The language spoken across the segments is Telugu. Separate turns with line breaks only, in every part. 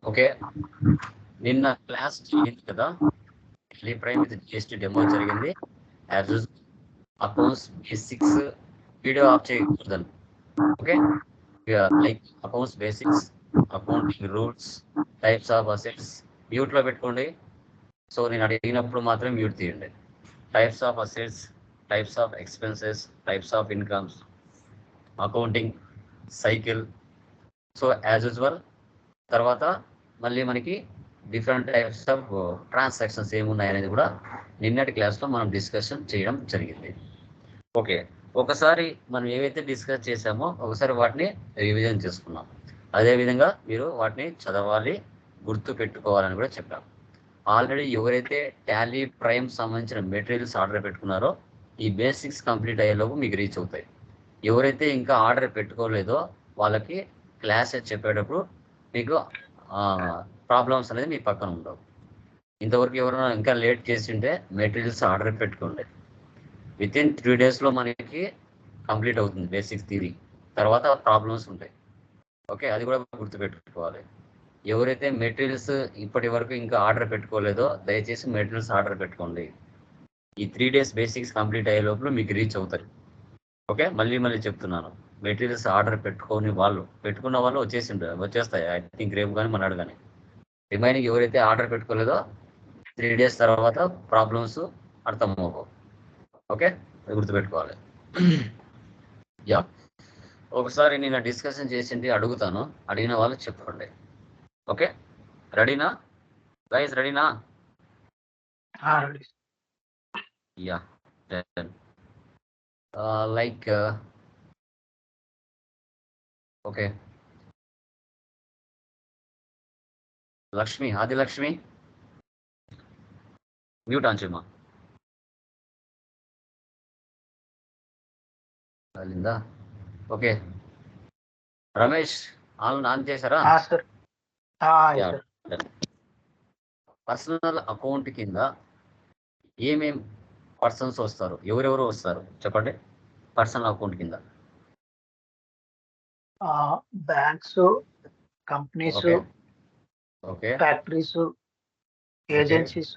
ఓకే, నిన్న క్లాస్ జరిగింది కదా, Tally Prime with GST demo జరిగింది. As accounts basics video off చేయకూడదు. Okay, like accounts basics, accounting rules, types of assets మ్యూట్లో పెట్టుకోండి. సో నేను అడిగినప్పుడు మాత్రం మ్యూట్ తీయండి. Types of assets, types of expenses, types of incomes, accounting cycle. So as usual. తర్వాత మళ్ళీ మనకి డిఫరెంట్ టైప్స్ ఆఫ్ ట్రాన్సాక్షన్స్ ఏమున్నాయి అనేది కూడా నిన్నటి క్లాస్లో మనం డిస్కషన్ చేయడం జరిగింది. ఓకే, ఒకసారి మనం ఏవైతే డిస్కస్ చేసామో ఒకసారి వాటిని రివిజన్ చేసుకున్నాం. అదేవిధంగా మీరు వాటిని చదవాలి, గుర్తు పెట్టుకోవాలని కూడా చెప్పాం. ఆల్రెడీ ఎవరైతే టాలీ ప్రైమ్ సంబంధించిన మెటీరియల్స్ ఆర్డర్ పెట్టుకున్నారో ఈ బేసిక్స్ కంప్లీట్ అయ్యేలోపు మీకు రీచ్ అవుతాయి. ఎవరైతే ఇంకా ఆర్డర్ పెట్టుకోలేదో వాళ్ళకి క్లాసెస్ చెప్పేటప్పుడు మీకు ప్రాబ్లమ్స్ అనేది మీ పక్కన ఉండవు. ఇంతవరకు ఎవరైనా ఇంకా లేట్ చేసి ఉంటే మెటీరియల్స్ ఆర్డర్ పెట్టుకోండి. విత్ ఇన్ 3 డేస్లో మనకి కంప్లీట్ అవుతుంది బేసిక్స్ థియరీ. తర్వాత ప్రాబ్లమ్స్ ఉంటాయి. ఓకే, అది కూడా గుర్తుపెట్టుకోవాలి. ఎవరైతే మెటీరియల్స్ ఇప్పటి వరకు ఇంకా ఆర్డర్ పెట్టుకోలేదో దయచేసి మెటీరియల్స్ ఆర్డర్ పెట్టుకోండి. ఈ 3 డేస్ బేసిక్స్ కంప్లీట్ అయ్యే లోపల మీకు రీచ్ అవుతాయి. ఓకే, మళ్ళీ చెప్తున్నాను, మెటీరియల్స్ ఆర్డర్ పెట్టుకున్న వాళ్ళు వచ్చేస్తాయి. ఐ థింక్ రేపు కానీ మనాడు కానీ. రిమైనింగ్ ఎవరైతే ఆర్డర్ పెట్టుకోలేదో 3 డేస్ తర్వాత ప్రాబ్లమ్స్ అర్థమవుతావు. ఓకే, అది గుర్తుపెట్టుకోవాలి. యా, ఒకసారి నేను డిస్కషన్ చేసింది అడుగుతాను, అడిగిన వాళ్ళు చెప్పండి. ఓకే, రెడీనా గైస్? రెడీనా? Yeah, like okay, Lakshmi, Adilakshmi mute on చేయమా. అయిందా? ఓకే, రమేష్ ఆన్ చేశారా? పర్సనల్ అకౌంట్ కింద ఏమేం పర్సన్స్ వస్తారు, ఎవరెవరు వస్తారు చెప్పండి? పర్సనల్ అకౌంట్ కింద
banks, companies,
okay,
factories, agencies,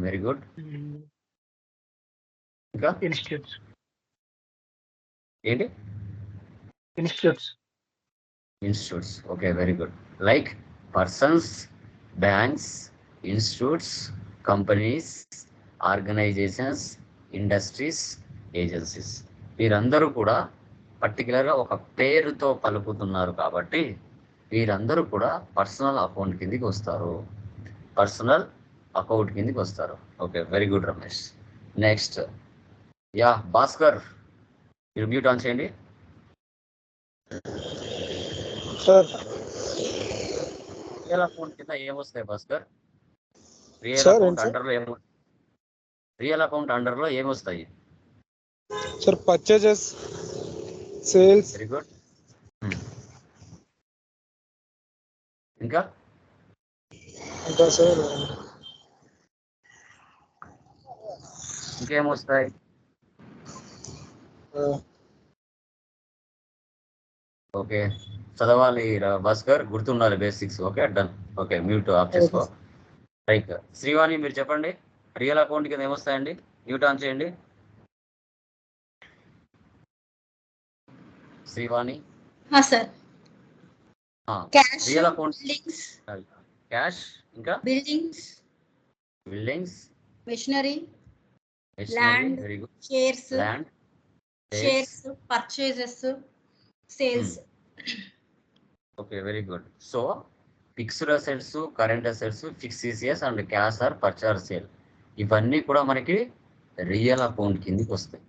very good. ఇంకా
ఇన్స్టిట్యూట్స్.
ఏంటి? Institutes. Okay, very good. Like persons, banks, institutes, companies, organisations, industries, agencies. వీరందరూ కూడా పర్టికులర్గా ఒక పేరుతో పలుకుతున్నారు కాబట్టి వీరందరూ కూడా పర్సనల్ అకౌంట్ కిందికి వస్తారు. Okay, very good Ramesh. Next, yeah Bhaskar, మీరు మ్యూట్ ఆన్ చేయండి. రియల్ అకౌంట్ కింద ఏమొస్తాయి భాస్కర్? రియల్ అకౌంట్ అండర్లో ఏమొస్తాయి
sir? Purchases, sales.
Very good. ఇంకా
సార్
ఇంకేమొస్తాయి? ఓకే, చదవాలి భాస్కర్, గుర్తుండాలి basics. Okay, done. Okay, mute off చేసుకో. రైట్, శ్రీవాణి మీరు చెప్పండి, రియల్ అకౌంట్ కింద ఏమొస్తాయండి? మ్యూట్ ఆన్ చేయండి Srivani.
Sir,
real account cash, ఇంకా
buildings, machinery, land,
very good.
Shares, purchases, sales.
Okay, very good. So fixed assets, current assets, fixed ECS and cash or purchase sale ఇవన్నీ కూడా మనకి రియల్ అకౌంట్ కిందికి వస్తాయి.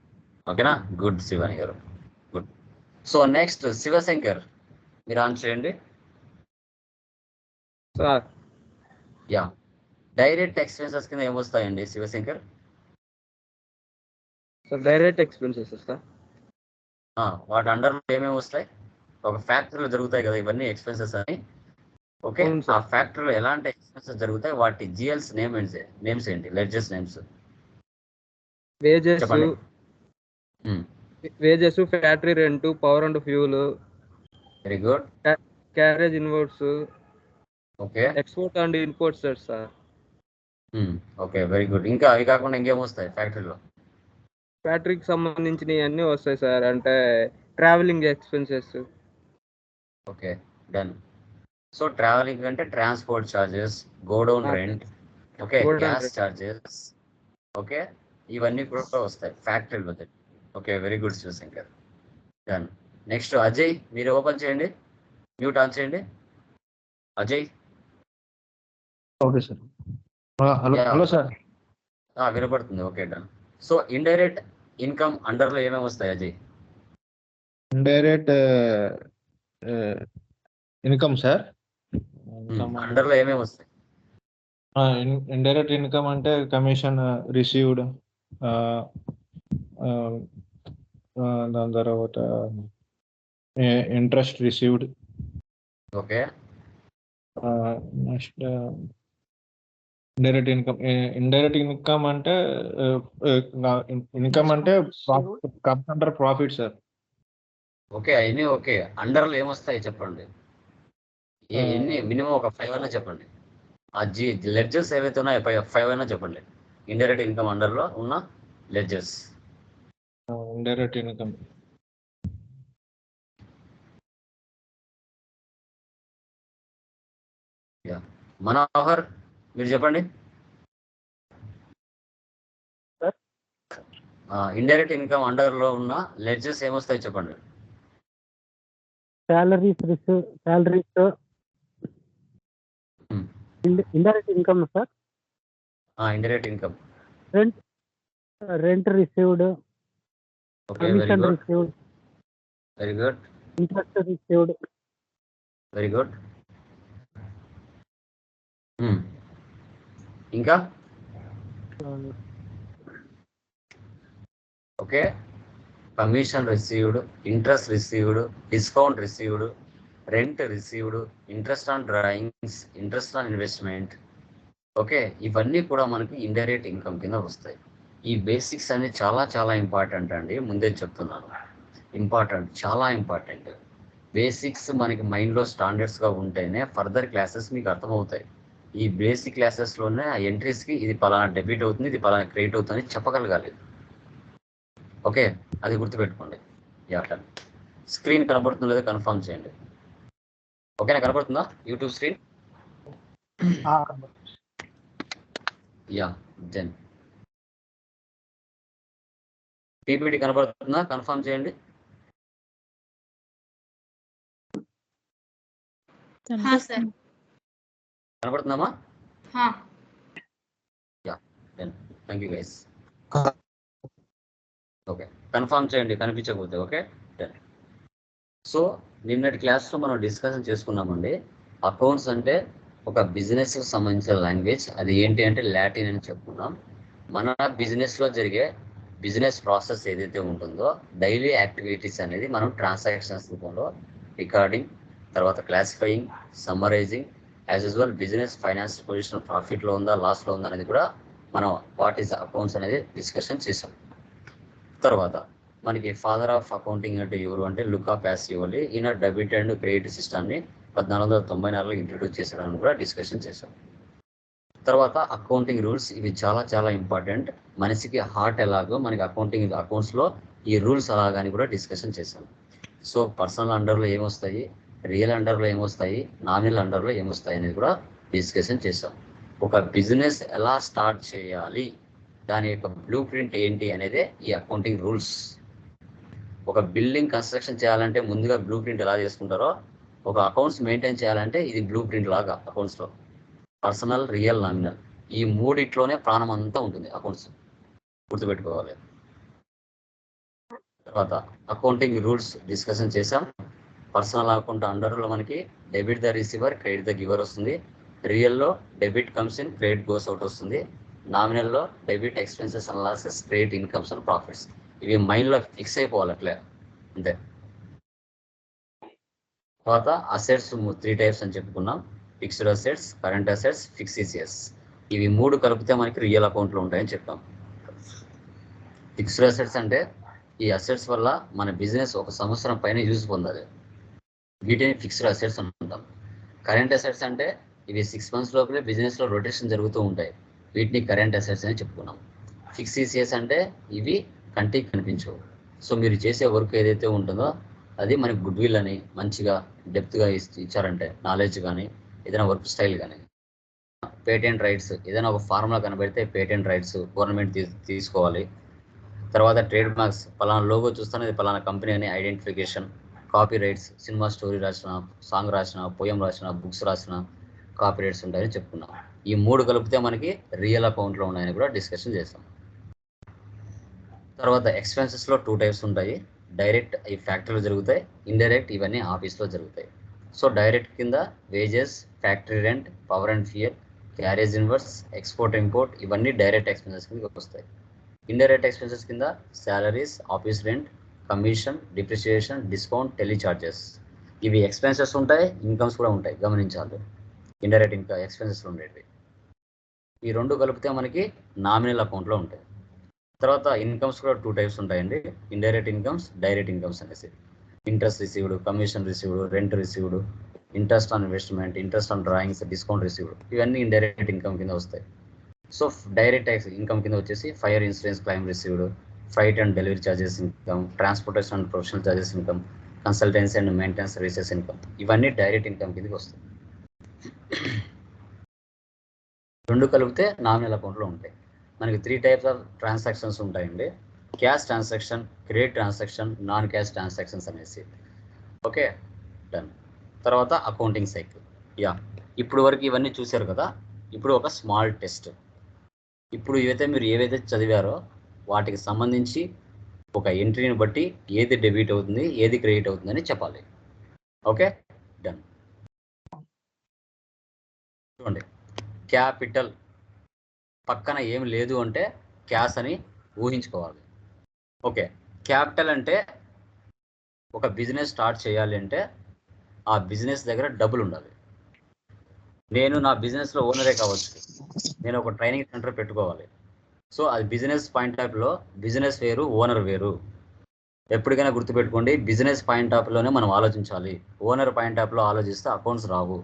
ఓకేనా? గుడ్ శివాని గారు, గుడ్. సో నెక్స్ట్ శివశంకర్, మీరు ఆన్ చేయండి. యా, డైరెక్ట్ ఎక్స్పెన్సెస్ కింద ఏమొస్తాయండి శివశంకర్?
Direct expenses sir.
వాటి అండర్లో ఏమేమి వస్తాయి? ఒక ఫ్యాక్టరీలో జరుగుతాయి కదా ఇవన్నీ ఎక్స్పెన్సెస్ అని. ఓకే, ఆ ఫ్యాక్టరీలో ఎలాంటి ఎక్స్పెన్సెస్ జరుగుతాయి, వాటి జిఎల్స్ నేమ్స్ ఏంటి? Ledges names.
Wages, factory rent, power and fuel.
Very good.
Carriage inverts,
okay.
Export and import sir.
Okay, very good. ఇంకా అవి కాకుండా ఇంకేం వస్తాయి ఫ్యాక్టరీలో?
ఫ్యాక్టరీకి సంబంధించినవి అన్నీ వస్తాయి సార్. అంటే travelling expenses.
Okay, done. So travelling అంటే transport charges, godown rent, okay, gas charges, okay, ఇవన్నీ కూడా వస్తాయి factory budget. Okay, very good Shivashankar, done. Next Ajay, మీరు ఓపెన్ చేయండి, మ్యూట్ ఆన్ చేయండి Ajay.
Okay sir. Hello sir.
వినపడుతుంది, okay, done. So indirect income అండర్లో ఏమేమి వస్తాయి అజయ్?
Indirect income sir.
అండర్లో ఏమేమి వస్తాయి?
ఇండైరెక్ట్ ఇన్కమ్ అంటే కమిషన్ రిసీవ్డ్, దాని తర్వాత interest received.
Okay,
next indirect income అంటే comes under profit sir.
Okay, అవన్నీ ఓకే. అండర్లో ఏమొస్తాయి చెప్పండి, ఎన్ని మినిమం ఒక 5 అయినా చెప్పండి. ఆ లెడ్జర్స్ ఏవైతే ఉన్నాయో 5 అయినా చెప్పండి, ఇండైరెక్ట్ ఇన్కమ్ అండర్లో ఉన్న లెడ్జర్స్.
ఇండైరెక్ట్ ఇన్కమ్
మనోహర్, మీరు చెప్పండి. ఇండైరెక్ట్ ఇన్కమ్ అండర్లో ఉన్న లెడ్జర్స్ ఏమొస్తాయి చెప్పండి.
salaries, indirect income, sir.
Indirect income,
Rent received,
okay, very
commission
good,
received,
very good,
interest received,
very good. ఇంకా okay, commission received, interest received, discount received, rent received, interest on drawings, interest on investment. Okay, ఇవన్నీ కూడా మనకి ఇండైరెక్ట్ ఇన్కమ్ కింద వస్తాయి. ఈ బేసిక్స్ అన్ని చాలా చాలా ఇంపార్టెంట్ అండి, ముందే చెప్తున్నాను. ఇంపార్టెంట్, చాలా ఇంపార్టెంట్. బేసిక్స్ మనకి మైండ్లో స్టాండర్డ్స్గా ఉంటేనే ఫర్దర్ క్లాసెస్ మీకు అర్థమవుతాయి. ఈ బేసిక్ క్లాసెస్లోనే ఆ ఎంట్రీస్కి ఇది పలానా డెబిట్ అవుతుంది, ఇది పలానా క్రెడిట్ అవుతుంది అని చెప్పగలగాలి. ఓకే, అది గుర్తుపెట్టుకోండి. స్క్రీన్ కనబడుతుందో లేదో కన్ఫర్మ్ చేయండి. ఓకేనా, కనబడుతుందా యూట్యూబ్ స్క్రీన్? దెన్ పీపీటీ కనబడుతుందా, కన్ఫర్మ్ చేయండి.
సార్
కనబడుతుందమ్మా? Thank you guys. Okay, confirm చేయండి కనిపించకపోతే. Okay, done. సో నిన్నటి క్లాస్లో మనం డిస్కషన్ చేసుకున్నామండి, అకౌంట్స్ అంటే ఒక బిజినెస్కి సంబంధించిన లాంగ్వేజ్. అది ఏంటి అంటే లాటిన్ అని చెప్పుకున్నాం. మన బిజినెస్లో జరిగే బిజినెస్ ప్రాసెస్ ఏదైతే ఉంటుందో డైలీ యాక్టివిటీస్ అనేది మనం ట్రాన్సాక్షన్స్ రూపంలో రికార్డింగ్, తర్వాత classifying, summarising, as usual business finance position ప్రాఫిట్లో ఉందా లాస్లో ఉందా అనేది కూడా మనం వాట్ ఈస్ అకౌంట్స్ అనేది డిస్కషన్ చేసాం. తర్వాత మనకి ఫాదర్ ఆఫ్ అకౌంటింగ్ అంటే ఎవరు అంటే లుకా ప్యాసియోలి. ఈయన డెబిట్ అండ్ క్రెడిట్ సిస్టమ్ని 1494లో ఇంట్రడ్యూస్ చేశారని కూడా డిస్కషన్ చేశాం. తర్వాత అకౌంటింగ్ రూల్స్, ఇవి చాలా చాలా ఇంపార్టెంట్. మనిషికి హార్ట్ ఎలాగో మనకి అకౌంట్స్లో ఈ రూల్స్ అలాగని కూడా డిస్కషన్ చేశాం. సో పర్సనల్ అండర్లో ఏమొస్తాయి, రియల్ అండర్లో ఏమొస్తాయి, నామినల్ అండర్లో ఏమొస్తాయి అనేది కూడా డిస్కషన్ చేశాం. ఒక బిజినెస్ ఎలా స్టార్ట్ చేయాలి, దాని యొక్క బ్లూ ప్రింట్ ఏంటి అనేది ఈ అకౌంటింగ్ రూల్స్. ఒక బిల్డింగ్ కన్స్ట్రక్షన్ చేయాలంటే ముందుగా బ్లూ ప్రింట్ ఎలా చేసుకుంటారో, ఒక అకౌంట్స్ మెయింటైన్ చేయాలంటే ఇది బ్లూ ప్రింట్ లాగా అకౌంట్స్లో పర్సనల్, రియల్, నామినల్ ఈ మూడిట్లోనే ప్రాణం అంతా ఉంటుంది అకౌంట్స్, గుర్తుపెట్టుకోవాలి. తర్వాత అకౌంటింగ్ రూల్స్ డిస్కషన్ చేసాం. పర్సనల్ అకౌంట్ అండర్లో మనకి debit the receiver, credit the giver వస్తుంది. రియల్లో debit comes in, credit goes out వస్తుంది. నామినల్లో debit expenses and losses, credit incomes and profits. ఇవి మైండ్లో ఫిక్స్ అయిపోవాలి అట్లే, అంతే. తర్వాత అసెట్స్ 3 టైప్స్ అని చెప్పుకున్నాం, ఫిక్స్డ్ అసెట్స్, కరెంట్ అసెట్స్, ఫిక్సిసియస్. ఇవి 3 కలిపితే మనకి రియల్ అకౌంట్లో ఉంటాయని చెప్పాం. ఫిక్స్డ్ అసెట్స్ అంటే ఈ అసెట్స్ వల్ల మన బిజినెస్ 1 సంవత్సరం పైన యూజ్ పొందాలి, వీటిని ఫిక్స్డ్ అసెట్స్ అంటాం. కరెంట్ అసెట్స్ అంటే ఇవి 6 months లోపలే బిజినెస్ లో రొటేషన్ జరుగుతూ ఉంటాయి. వీటిని కరెంట్ అసెట్స్ అని చెప్పుకున్నాం. ఫిక్స్ ఈసీఎస్ అంటే ఇవి కంటికి కనిపించవు. సో మీరు చేసే వర్క్ ఏదైతే ఉంటుందో అది మనకి గుడ్ విల్ అని మంచిగా డెప్త్గా ఇచ్చారంటే నాలెడ్జ్ కానీ ఏదైనా వర్క్ స్టైల్ కానీ. పేటెంట్ రైట్స్, ఏదైనా ఒక ఫార్ములా కనబడితే పేటెంట్ రైట్స్ గవర్నమెంట్ తీసుకోవాలి. తర్వాత ట్రేడ్ మార్క్స్, పలానా లోగో చూస్తానే ఇది పలానా కంపెనీ అని identification. Copy rights, cinema story రాసిన, సాంగ్ రాసిన, పోయం రాసిన, బుక్స్ రాసిన కాపీ రైట్స్ ఉంటాయని చెప్పుకున్నాం. ఈ 3 కలిపితే మనకి రియల్ అకౌంట్లో ఉన్నాయని కూడా డిస్కషన్ చేస్తాం. తర్వాత ఎక్స్పెన్సెస్లో 2 types ఉంటాయి. డైరెక్ట్ ఈ ఫ్యాక్టరీలో జరుగుతాయి, ఇండైరెక్ట్ ఇవన్నీ ఆఫీస్లో జరుగుతాయి. సో డైరెక్ట్ కింద wages, factory rent, power and fuel, carriage inverse, export import ఇవన్నీ డైరెక్ట్ ఎక్స్పెన్సెస్ కింద వస్తాయి. ఇండైరెక్ట్ ఎక్స్పెన్సెస్ కింద salaries, office rent, commission, depreciation, discount, tele charges ఇవి ఎక్స్పెన్సెస్ ఉంటాయి, ఇన్కమ్స్ కూడా ఉంటాయి, గమనించాలి. ఇండైరెక్ట్ ఇంకా ఎక్స్పెన్సెస్ ఉండేవి. ఈ 2 కలిపితే మనకి నామినల్ అకౌంట్లో ఉంటాయి. తర్వాత ఇన్కమ్స్ కూడా 2 types ఉంటాయండి. ఇండైరెక్ట్ ఇన్కమ్స్, డైరెక్ట్ ఇన్కమ్స్ అనేసి. Interest received, commission received, rent received, interest on investment, interest on drawings, discount received ఇవన్నీ ఇండైరెక్ట్ ఇన్కమ్ కింద వస్తాయి. సో డైరెక్ట్ ఇన్కమ్ కింద వచ్చేసి fire insurance claim received, freight and delivery charges income, transportation and professional charges income, consultancy and maintenance services income ఇవన్నీ డైరెక్ట్ ఇన్కమ్ కిందకి వస్తాయి. 2 కలిపితే నామినల్ అకౌంట్లో ఉంటాయి. మనకి 3 types ఆఫ్ ట్రాన్సాక్షన్స్ ఉంటాయండి. Cash transaction, credit transaction, non cash transactions అనేసి. Okay, done. తర్వాత అకౌంటింగ్ సైకిల్. ఇప్పుడు వరకు ఇవన్నీ చూశారు కదా. ఇప్పుడు ఒక స్మాల్ టెస్ట్. ఇప్పుడు మీరు ఏవైతే చదివారో వాటికి సంబంధించి ఒక ఎంట్రీని బట్టి ఏది డెబిట్ అవుతుంది, ఏది క్రెడిట్ అవుతుందని చెప్పాలి. Okay, done. చూడండి, క్యాపిటల్ పక్కన ఏం లేదు అంటే క్యాష్ అని ఊహించుకోవాలి. ఓకే, క్యాపిటల్ అంటే ఒక బిజినెస్ స్టార్ట్ చేయాలి అంటే ఆ బిజినెస్ దగ్గర డబ్బులు ఉండాలి. నేను నా బిజినెస్లో ఓనరే కావచ్చు, నేను ఒక ట్రైనింగ్ సెంటర్ పెట్టుకోవాలి. సో అది బిజినెస్ పాయింట్ ఆఫ్ వ్యూలో బిజినెస్ వేరు, ఓనర్ వేరు. ఎప్పటికైనా గుర్తుపెట్టుకోండి, బిజినెస్ పాయింట్ ఆఫ్ వ్యూలోనే మనం ఆలోచించాలి. ఓనర్ పాయింట్ ఆఫ్ వ్యూలో ఆలోచిస్తే అకౌంట్స్ రావు.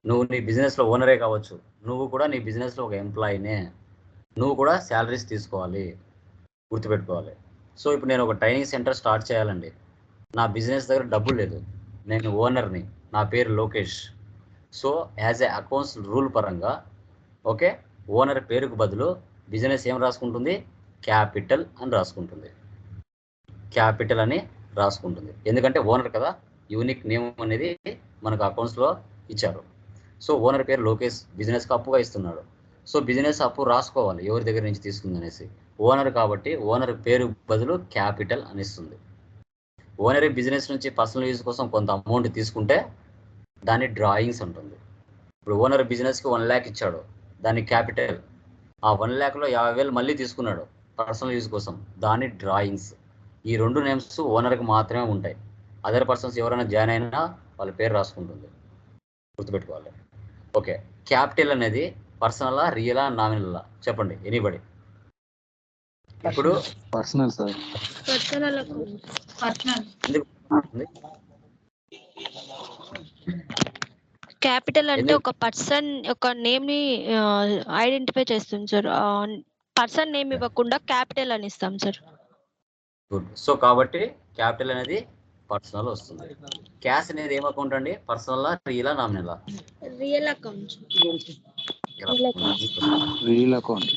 నువ్వు నీ బిజినెస్లో ఓనరే కావచ్చు, నువ్వు కూడా నీ బిజినెస్లో ఒక ఎంప్లాయీనే, నువ్వు కూడా శాలరీస్ తీసుకోవాలి, గుర్తుపెట్టుకోవాలి. సో ఇప్పుడు నేను ఒక ట్రైనింగ్ సెంటర్ స్టార్ట్ చేయాలండి. నా బిజినెస్ దగ్గర డబ్బులు లేదు, నేను ఓనర్ని, నా పేరు Lokesh. So as a accounts rule పరంగా ఓకే, ఓనర్ పేరుకు బదులు బిజినెస్ ఏం రాసుకుంటుంది, క్యాపిటల్ అని రాసుకుంటుంది. క్యాపిటల్ అని రాసుకుంటుంది, ఎందుకంటే ఓనర్ కదా, యూనిక్ నేమ్ అనేది మనకు అకౌంట్స్లో ఇచ్చారు. సో ఓనర్ పేరు లోకేష్, బిజినెస్కి అప్పుగా ఇస్తున్నాడు. సో బిజినెస్ అప్పు రాసుకోవాలి ఎవరి దగ్గర నుంచి తీసుకుంది అనేసి. ఓనర్ కాబట్టి ఓనర్ పేరు బదులు క్యాపిటల్ అని ఇస్తుంది. ఓనర్ బిజినెస్ నుంచి పర్సనల్ యూజ్ కోసం కొంత అమౌంట్ తీసుకుంటే దాన్ని డ్రాయింగ్స్ ఉంటుంది. ఇప్పుడు ఓనర్ బిజినెస్కి 1 lakh ఇచ్చాడు, దాన్ని క్యాపిటల్. ఆ 1 lakhలో 50,000 మళ్ళీ తీసుకున్నాడు పర్సనల్ యూజ్ కోసం, దాన్ని డ్రాయింగ్స్. ఈ 2 నేమ్స్ ఓనర్కి మాత్రమే ఉంటాయి. అదర్ పర్సన్స్ ఎవరైనా జాయిన్ అయినా వాళ్ళ పేరు రాసుకుంటుంది, గుర్తుపెట్టుకోవాలి. ఓకే, క్యాపిటల్ అనేది పర్సనలా, రియలా, నామినలా చెప్పండి ఎనీబడి. ఇప్పుడు
పర్సనల్ సార్.
పర్సనల్
ఎందుకు
క్యాపిటల్ అంటే ఒక పర్సన్ ఒక నేమ్ ని ఐడెంటిఫై చేస్తుంది సార్. పర్సన్ నేమ్ ఇవ్వకుండా క్యాపిటల్ అని ఇస్తాం సార్.
గుడ్. సో కాబట్టి క్యాపిటల్ అనేది పర్సనల్ వస్తుంది. క్యాష్ అనేది ఏం అకౌంట్ అండి, పర్సనల్, రియలా, నామినలా?
Real account.
Real account.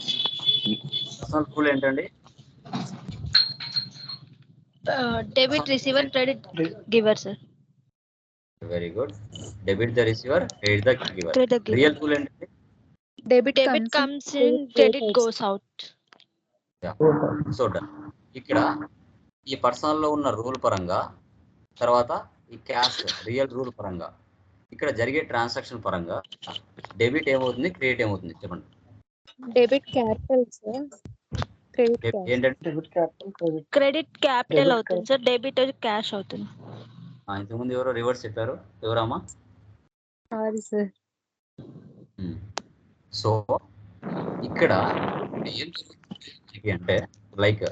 Personal rule ఏంటండి?
Debit receiver, credit giver sir.
Very good. Debit the receiver, credit the giver. Real rule ఏంటండి?
Debit comes in, credit goes out.
So done. ఇక్కడ ఈ పర్సనల్ లో ఉన్న రూల్ పరంగా, తర్వాత ఈ క్యాష్ రియల్ రూల్ పరంగా, ఇక్కడ జరిగే ట్రాన్సాక్షన్ పరంగా డెబిట్ ఏమవుతుంది, క్రెడిట్ ఏమవుతుంది చెప్పండి.
డెబిట్ క్యాపిటల్ సార్, క్రెడిట్
ఏంటంటే
క్రెడిట్ క్యాపిటల్ అవుతుంది సార్, డెబిట్ క్యాష్ అవుతుంది.
ఇంతకుముందు ఎవరో రివర్స్ చెప్పారు, ఎవరమ్మా?
Sorry sir.
సో ఇక్కడ ఏం జరుగుతుంది అంటే, లైక్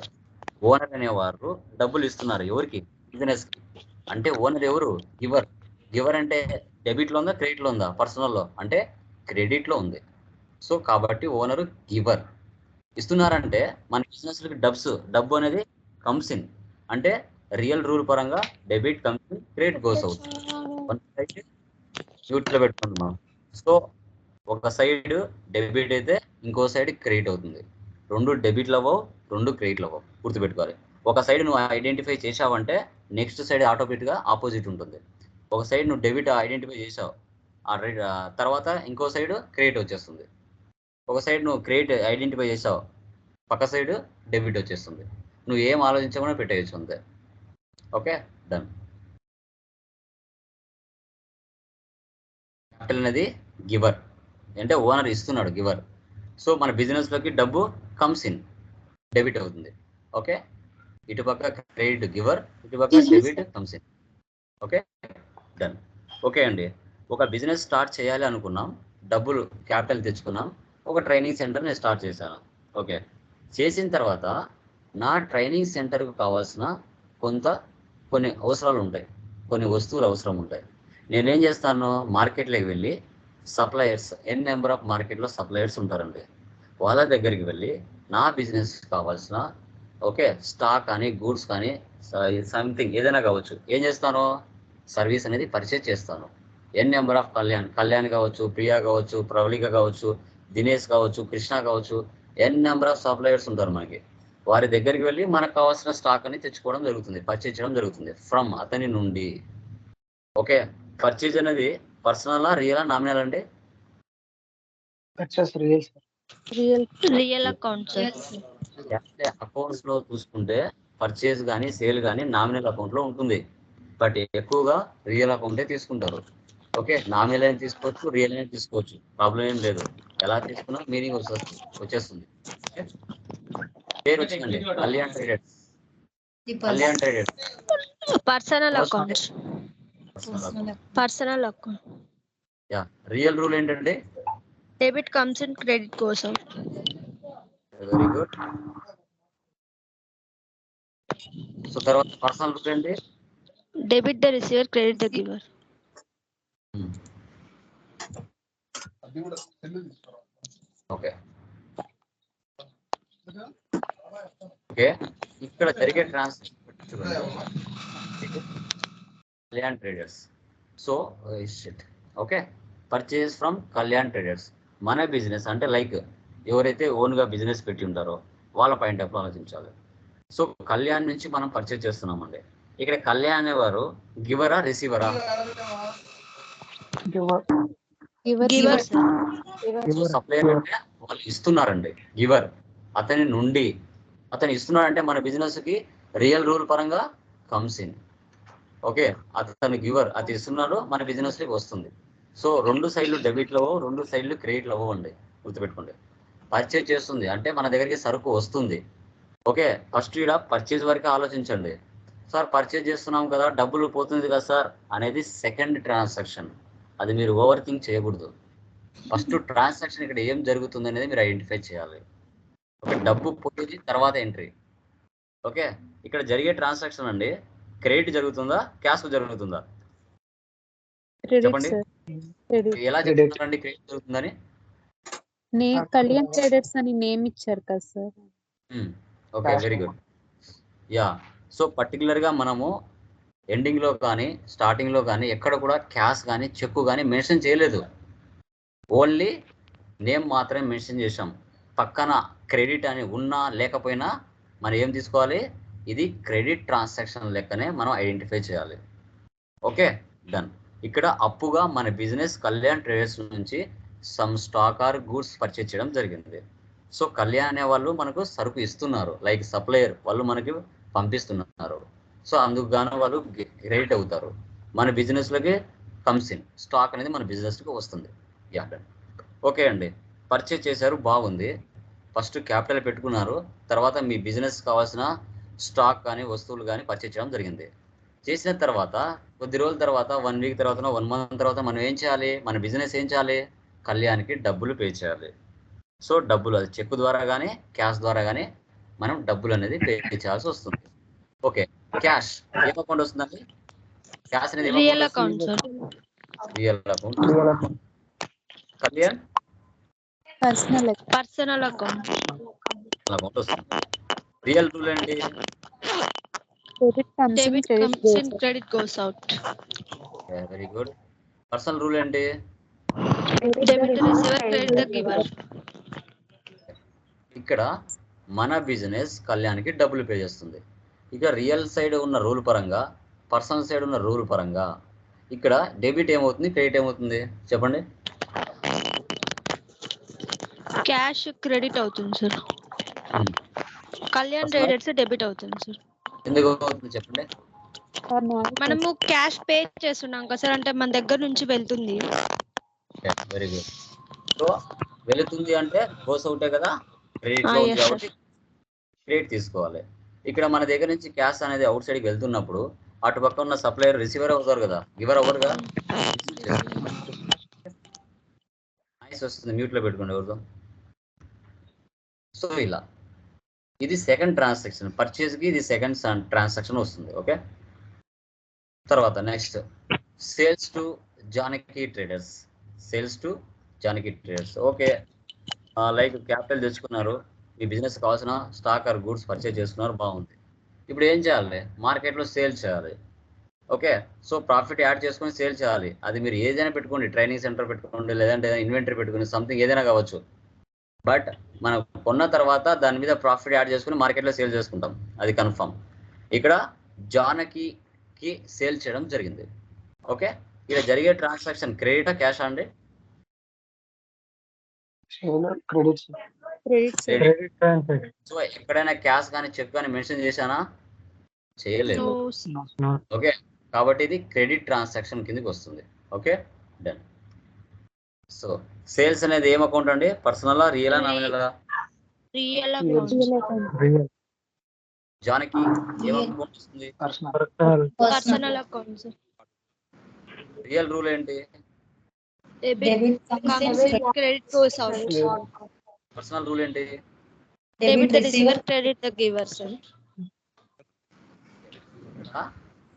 ఓనర్ అనేవారు డబ్బులు ఇస్తున్నారు ఎవరికి, బిజినెస్ కి. అంటే ఓనర్ ఎవరు, గివర్. గివర్ అంటే డెబిట్లో ఉందా క్రెడిట్లో ఉందా? పర్సనల్లో అంటే క్రెడిట్లో ఉంది. సో కాబట్టి ఓనరు గివర్. ఇస్తున్నారంటే మన బిజినెస్లకి డబ్బు అనేది కమ్స్ ఇన్. అంటే రియల్ రూల్ పరంగా debit comes in, credit goes out. One side neutral పెట్టుకుంటున్నాం. సో ఒక సైడ్ డెబిట్ అయితే ఇంకో సైడ్ క్రెడిట్ అవుతుంది. 2 డెబిట్లు అవ్వవు, 2 క్రెడిట్లు అవ్వవు, గుర్తుపెట్టుకోవాలి. ఒక సైడ్ నువ్వు ఐడెంటిఫై చేసావంటే నెక్స్ట్ సైడ్ ఆటోమేటిక్గా ఆపోజిట్ ఉంటుంది. ఒక సైడ్ నువ్వు డెబిట్ ఐడెంటిఫై చేసావు, తర్వాత ఇంకో సైడ్ క్రెడిట్ వచ్చేస్తుంది. ఒక సైడ్ నువ్వు క్రెడిట్ ఐడెంటిఫై చేసావు, పక్క సైడ్ డెబిట్ వచ్చేస్తుంది. నువ్వు ఏం ఆలోచించకుండా పెట్టేయచ్చు అంతే. Okay, done. క్యాపిటల్ అనేది గివర్, అంటే ఓనర్ ఇస్తున్నాడు, గివర్. సో మన బిజినెస్లోకి డబ్బు కమ్స్ ఇన్, డెబిట్ అవుతుంది. ఓకే, ఇటుపక్క క్రెడిట్ గివర్, ఇటుపక్క debit comes in. Okay, done. Okay అండి, ఒక బిజినెస్ స్టార్ట్ చేయాలి అనుకున్నాం, డబ్బులు క్యాపిటల్ తెచ్చుకున్నాం, ఒక ట్రైనింగ్ సెంటర్ నేను స్టార్ట్ చేశాను. ఓకే, చేసిన తర్వాత నా ట్రైనింగ్ సెంటర్కు కావాల్సిన కొన్ని అవసరాలు ఉంటాయి, కొన్ని వస్తువులు అవసరం ఉంటాయి. నేనేం చేస్తాను, మార్కెట్లోకి వెళ్ళి సప్లయర్స్, నెంబర్ ఆఫ్ మార్కెట్లో సప్లయర్స్ ఉంటారండి, వాళ్ళ దగ్గరికి వెళ్ళి నా బిజినెస్ కావాల్సిన స్టాక్ కానీ గూడ్స్ కానీ సంథింగ్ ఏదైనా కావచ్చు, ఏం చేస్తాను, సర్వీస్ అనేది పర్చేజ్ చేస్తాను. నెంబర్ ఆఫ్ కళ్యాణ్ కావచ్చు, ప్రియా కావచ్చు, ప్రవళిక కావచ్చు, దినేష్ కావచ్చు, కృష్ణ కావచ్చు, నెంబర్ ఆఫ్ సప్లయర్స్ ఉంటారు మనకి. వారి దగ్గరికి వెళ్ళి మనకు కావాల్సిన స్టాక్ అని తెచ్చుకోవడం జరుగుతుంది, పర్చేజ్ చేయడం జరుగుతుంది ఫ్రమ్ అతని నుండి. ఓకే, పర్చేజ్ అనేది పర్సనలా, రియలా, నామినల్ అండి?
Purchase real sir.
Real account sir.
Accounts లో చూసుకుంటే పర్చేజ్ కానీ సేల్ కానీ నామినల్ అకౌంట్ లో ఉంటుంది, బట్ ఎక్కువగా రియల్ అకౌంటే తీసుకుంటారు. ఓకే, నామినల్ అయినా తీసుకోవచ్చు, రియల్ అయినా తీసుకోవచ్చు, ప్రాబ్లం ఏం లేదు. ఎలా తీసుకున్నా మీనింగ్ వచ్చేస్తుంది. పేరు వచ్చిందండి, Kalyan traders. Kalyan traders
personal account. Personal account.
Yeah, real rule ఏంటంటే
debit comes in, credit goes out.
Very good. So తర్వాత పర్సనల్ రూల్ ఏంటి?
Debit the receiver, credit the giver.
Okay okay, ఇక్కడ జరిగే transaction Kalyan traders. So okay, purchase from Kalyan traders. మన బిజినెస్ అంటే లైక్ ఎవరైతే ఓన్గా బిజినెస్ పెట్టి ఉంటారో వాళ్ళ పాయింట్ ఆఫ్ ఆలోచించాలి. సో కళ్యాణ్ నుంచి మనం పర్చేస్ చేస్తున్నామండి. ఇక్కడ కళ్యాణ్ అనేవారు గివరా, రిసీవరా? సప్లయర్ అంటే వాళ్ళు ఇస్తున్నారండి, గివర్. అతని నుండి, అతను ఇస్తున్నాడంటే మన బిజినెస్ కి రియల్ రూల్ పరంగా కమ్స్ ఇన్. ఓకే, అతను గివర్, అది ఇస్తున్నాడు, మన బిజినెస్ లోకి వస్తుంది. సో 2 సైడ్లు డెబిట్ లవో, 2 సైడ్లు క్రెడిట్ లవో అండి, గుర్తుపెట్టుకోండి. పర్చేజ్ చేస్తుంది అంటే మన దగ్గరికి సరుకు వస్తుంది. ఓకే, ఫస్ట్ ఇక్కడ పర్చేజ్ వరకు ఆలోచించండి. సార్ పర్చేజ్ చేస్తున్నాం కదా, డబ్బులు పోతుంది కదా సార్ అనేది సెకండ్ ట్రాన్సాక్షన్, అది మీరు ఓవర్ థింక్ చేయకూడదు. ఫస్ట్ ట్రాన్సాక్షన్ ఇక్కడ ఏం జరుగుతుంది అనేది మీరు ఐడెంటిఫై చేయాలి. ఓకే, డబ్బు పోతుంది, తర్వాత ఎంట్రీ. ఓకే, ఇక్కడ జరిగే ట్రాన్సాక్షన్ అండి, క్రెడిట్ జరుగుతుందా, క్యాష్ జరుగుతుందా? చెప్పండి, ఎలా చెప్తున్నారండి క్రెడిట్ జరుగుతుందని?
కళ్యాణ్ ట్రేడర్స్ అని నేమ్ ఇచ్చారు కదా sir.
Okay, very good. Yeah, so పర్టికులర్గా మనము ఎండింగ్లో కానీ స్టార్టింగ్లో కానీ ఎక్కడ కూడా క్యాష్ కానీ చెక్కు కానీ మెన్షన్ చేయలేదు, ఓన్లీ నేమ్ మాత్రమే మెన్షన్ చేసాం. పక్కన క్రెడిట్ అని ఉన్నా లేకపోయినా మనం ఏం తీసుకోవాలి, ఇది క్రెడిట్ ట్రాన్సాక్షన్ లెక్కనే మనం ఐడెంటిఫై చేయాలి. Okay, done. ఇక్కడ అప్పుగా మన బిజినెస్ కళ్యాణ్ ట్రేడర్స్ నుంచి some stock or goods purchase చేయడం జరిగింది. సో కళ్యాణ్ అనే వాళ్ళు మనకు సరుకు ఇస్తున్నారు, లైక్ సప్లయర్ వాళ్ళు మనకి పంపిస్తున్నారు. సో అందుకు గాను వాళ్ళు క్రెడిట్ అవుతారు, మన బిజినెస్లోకి కమ్స్ ఇన్, స్టాక్ అనేది మన బిజినెస్కి వస్తుంది. Yeah, done. ఓకే అండి, పర్చేజ్ చేశారు, బాగుంది. ఫస్ట్ క్యాపిటల్ పెట్టుకున్నారు, తర్వాత మీ బిజినెస్ కావాల్సిన స్టాక్ కానీ వస్తువులు కానీ పర్చేజ్ చేయడం జరిగింది. చేసిన తర్వాత కొద్ది రోజుల తర్వాత, 1 వీక్ తర్వాత, 1 మంత్ తర్వాత మనం ఏం చేయాలి, మన బిజినెస్ ఏం చేయాలి, కళ్యాణ్కి డబ్బులు పే చేయాలి. సో డబ్బులు, అది చెక్ ద్వారా కానీ క్యాష్ ద్వారా కానీ మనం డబ్బులు అనేది పే చేయాల్సి వస్తుంది. ఓకే, క్యాష్ ఏం అకౌంట్ వస్తుందండి? క్యాష్ అనేది
real account sir.
Real account. Kalyan
personal
personal account.
Account వస్తుంది. రియల్ రూల్ ఏంటి?
Debit comes in
debit
credit
comes in credit goes out.
Very good. Personal rule ఏంటి?
Debit the receiver credit the giver.
ఇక్కడ మన బిజినెస్ కళ్యాణ్కి డబ్బులు పే చేస్తుంది. ఇక రియల్ సైడ్ ఉన్న రూల్ పరంగా, పర్సనల్ సైడ్ ఉన్న రూల్ పరంగా ఇక్కడ డెబిట్ ఏమవుతుంది, క్రెడిట్ ఏమవుతుంది చెప్పండి?
క్యాష్ క్రెడిట్ అవుతుంది సార్. కళ్యాణ్ ట్రేడర్స్ డెబిట్ అవుతుంది సార్.
ఎందుకు అవుతుంది చెప్పండి?
మనము క్యాష్ పే చేస్తున్నాం కదా సార్, అంటే మన దగ్గర నుంచి వెళ్తుంది.
Very good. సో వెళుతుంది అంటే గోస్ అవుటే కదా, క్రెడిట్ లో ఉంది కాబట్టి క్రెడిట్ తీసుకోవాలి. ఇక్కడ మన దగ్గర నుంచి క్యాష్ అనేది అవుట్ సైడ్కి వెళ్తున్నప్పుడు అటు పక్క ఉన్న సప్లయర్ రిసీవర్ అవుతారు కదా, గివర్ అవ్వరు కదా. నాయిస్ వస్తుంది, మ్యూట్ లో పెట్టుకోండి ఎవరితో. సో ఇలా ఇది సెకండ్ ట్రాన్సాక్షన్, పర్చేస్ కి ఇది సెకండ్ ట్రాన్సాక్షన్ వస్తుంది. ఓకే, తర్వాత next sales to Janaki traders. Sales to Janaki traders. Okay, like capital తెచ్చుకున్నారు, ఈ బిజినెస్ కావాల్సిన స్టాక్ ఆర్ గూడ్స్ పర్చేజ్ చేసుకున్నారు, బాగుంది. ఇప్పుడు ఏం చేయాలి? మార్కెట్లో సేల్ చేయాలి. ఓకే, సో ప్రాఫిట్ యాడ్ చేసుకొని సేల్ చేయాలి. అది మీరు ఏదైనా పెట్టుకోండి, ట్రైనింగ్ సెంటర్ పెట్టుకోండి, లేదంటే ఇన్వెంటరీ పెట్టుకోండి, సంథింగ్ ఏదైనా కావచ్చు. బట్ మనం కొన్న తర్వాత దాని మీద ప్రాఫిట్ యాడ్ చేసుకుని మార్కెట్లో సేల్ చేసుకుంటాం, అది కన్ఫర్మ్. ఇక్కడ జానకి సేల్ చేయడం జరిగింది. ఓకే, ఇక్కడ జరిగే ట్రాన్సాక్షన్ క్రెడిటా క్యాషా అండి?
క్రెడిట్.
సో ఎక్కడైనా క్యాష్ కానీ చెక్ కానీ మెన్షన్ చేశానా? చేయలేదు. ఓకే, కాబట్టి ఇది క్రెడిట్ ట్రాన్సాక్షన్ కిందకి వస్తుంది. Okay, done. సో సేల్స్ అనేది ఏం అకౌంట్ అండి? పర్సనలా, రియలా, నామినలా?
Real account.
జానకి ఏం అకౌంట్ వస్తుంది?
Personal account.
రియల్ రూల్ ఏంటి?
Debit comes in credit goes out.
Personal rule ఏంటి?
Debit the receiver credit the giver sir.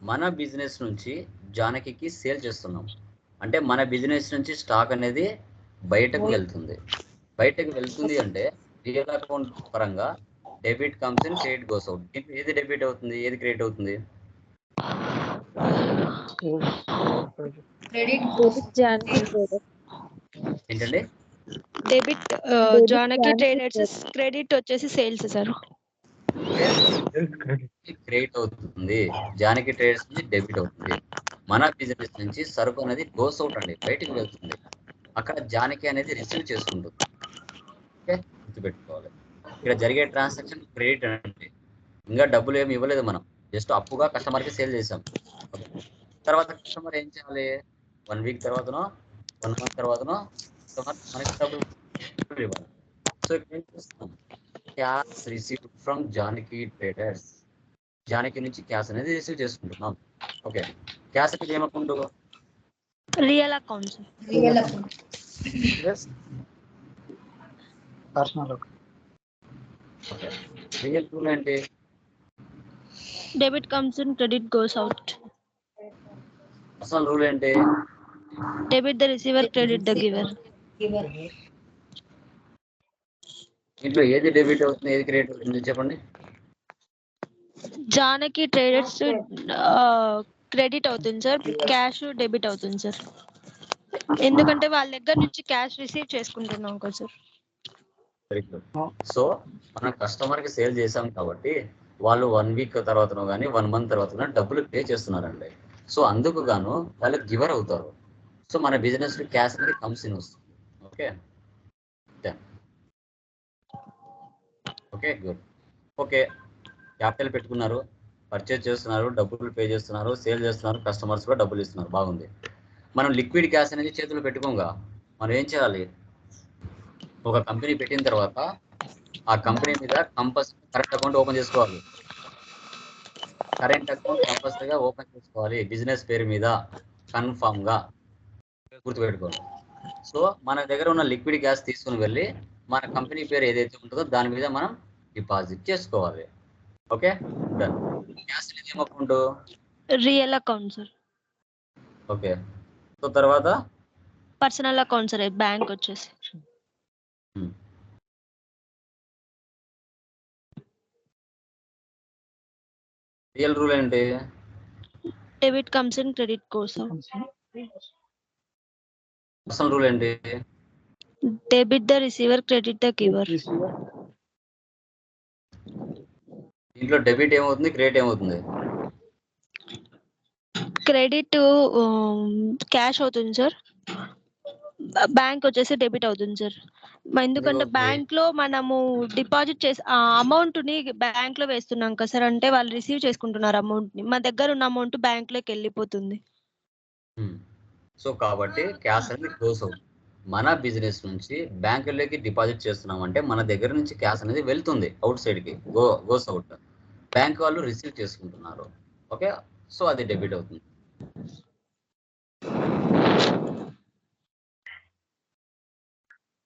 మన బిజినెస్ నుంచి జానకి సేల్ చేస్తున్నాం అంటే మన బిజినెస్ నుంచి స్టాక్ అనేది బయటకు వెళ్తుంది. బయటకు వెళ్తుంది అంటే రియల్ అకౌంట్ పరంగా debit comes in, credit goes out. ఏది డెబిట్ అవుతుంది, ఏది క్రెడిట్ అవుతుంది? ఏంటండి?
డెబిట్ జానకి ట్రేడర్స్, క్రెడిట్ వచ్చేసి సేల్స్ సార్.
క్రెడిట్ అవుతుంది, జానకి ట్రేడర్స్ నుంచి డెబిట్ అవుతుంది. మన బిజినెస్ నుంచి సరుకు అనేది గోస్ అవుట్ అండి, బయటకు వెళ్తుంది. అక్కడ జానకి అనేది రిసీవ్ చేసుకుంటుంది. ఓకే, గుర్తుపెట్టుకోవాలి. ఇక్కడ జరిగే ట్రాన్సాక్షన్ క్రెడిట్ అంటే ఇంకా డబ్బులు ఏమి ఇవ్వలేదు, మనం జస్ట్ అప్పుగా కస్టమర్కి సేల్ చేసాం. తర్వాత కస్టమర్ ఏం చేయాలి? 1 వీక్ తర్వాతనో 1 మంత్ తర్వాతనో కస్టమర్ మనకి డబ్బులు ఇవ్వాలి. సో ఇక్కడ ఏం చేస్తున్నాం? Cash received from Janaki traders. Janaki నుంచి క్యాష్ అనేది రిసీవ్ చేసుకుంటున్నాం. ఓకే, క్యాష్ అనేది ఏం account?
Real account.
Personal account.
Okay, real rule ఏంటి?
Debit comes in credit goes out.
Personal rule ఏంటి?
Debit the receiver credit the giver.
ఇంట్లో ఏది డెబిట్ అవుతుంది, ఏది క్రెడిట్ అవుతుంది చెప్పండి?
జానకి ట్రేడర్స్ క్రెడిట్ అవుతుంది సార్, క్యాష్ డెబిట్ అవుతుంది సార్. ఎందుకంటే వాళ్ళ దగ్గర నుంచి క్యాష్ రిసీవ్ చేసుకుంటున్నాం కదా సార్.
Very good. సో మనం కస్టమర్ కి సేల్ చేసాం కాబట్టి వాళ్ళు 1 వీక్ తర్వాతనో కానీ 1 మంత్ తర్వాత డబ్బులు పే చేస్తున్నారండి. సో అందుకు గాను వాళ్ళు గివర్ అవుతారు. సో మన బిజినెస్ క్యాష్ అనేది కమ్స్ ఇన్ వస్తుంది. Okay, okay, good. Okay, capital పెట్టుకున్నారు, పర్చేజ్ చేస్తున్నారు, డబ్బులు పే చేస్తున్నారు, సేల్ చేస్తున్నారు, కస్టమర్స్ కూడా డబ్బులు ఇస్తున్నారు, బాగుంది. మనం లిక్విడ్ క్యాష్ అనేది చేతులు పెట్టుకోగా మనం ఏం చేయాలి? ఒక కంపెనీ పెట్టిన తర్వాత ఆ కంపెనీ మీద కంపల్సరీ కరెంట్ అకౌంట్ ఓపెన్ చేసుకోవాలి. కరెంట్ అకౌంట్ కంపల్సరీగా ఓపెన్ చేసుకోవాలి బిజినెస్ పేరు మీద, కన్ఫామ్ గా గుర్తుపెట్టుకోవాలి. సో మన దగ్గర ఉన్న లిక్విడ్ క్యాష్ తీసుకుని వెళ్ళి మన కంపెనీ పేరు ఏదైతే ఉంటుందో దాని మీద మనం డిపాజిట్ చేసుకోవాలి. Okay, done. క్యాష్ అనేది ఏం account?
Real account sir.
Okay, so తర్వాత
పర్సనల్ అకౌంట్ సార్ బ్యాంక్ వచ్చేసి
రియల్ రూల్ ఏంటి?
Debit comes in credit goes
personal rule ఏంటి?
Debit the receiver credit the giver.
దీంట్లో డెబిట్ ఏమవుతుంది, క్రెడిట్ ఏమవుతుంది?
క్రెడిట్ క్యాష్ అవుతుంది సార్, బ్యాంక్ వచ్చేసి డెబిట్ అవుతుంది సార్. ఎందుకంటే బ్యాంక్ లో మనము డిపాజిట్ చేసి ఆ అమౌంట్ ని బ్యాంక్ లో వేస్తున్నాం కదా సార్, అంటే వాళ్ళు రిసీవ్ చేసుకుంటున్నారు అమౌంట్ ని, మా దగ్గర ఉన్న అమౌంట్ బ్యాంక్ లోకి వెళ్ళిపోతుంది.
సో కాబట్టి క్యాష్ అనేది క్లోజ్ అవుతుంది. మన బిజినెస్ నుంచి బ్యాంకులోకి డిపాజిట్ చేస్తున్నాం అంటే మన దగ్గర నుంచి క్యాష్ అనేది వెళ్తుంది అవుట్ సైడ్ కి, గోస్ అవుట్. బ్యాంక్ వాళ్ళు రిసీవ్ చేసుకుంటున్నారు. ఓకే, సో అది డెబిట్ అవుతుంది.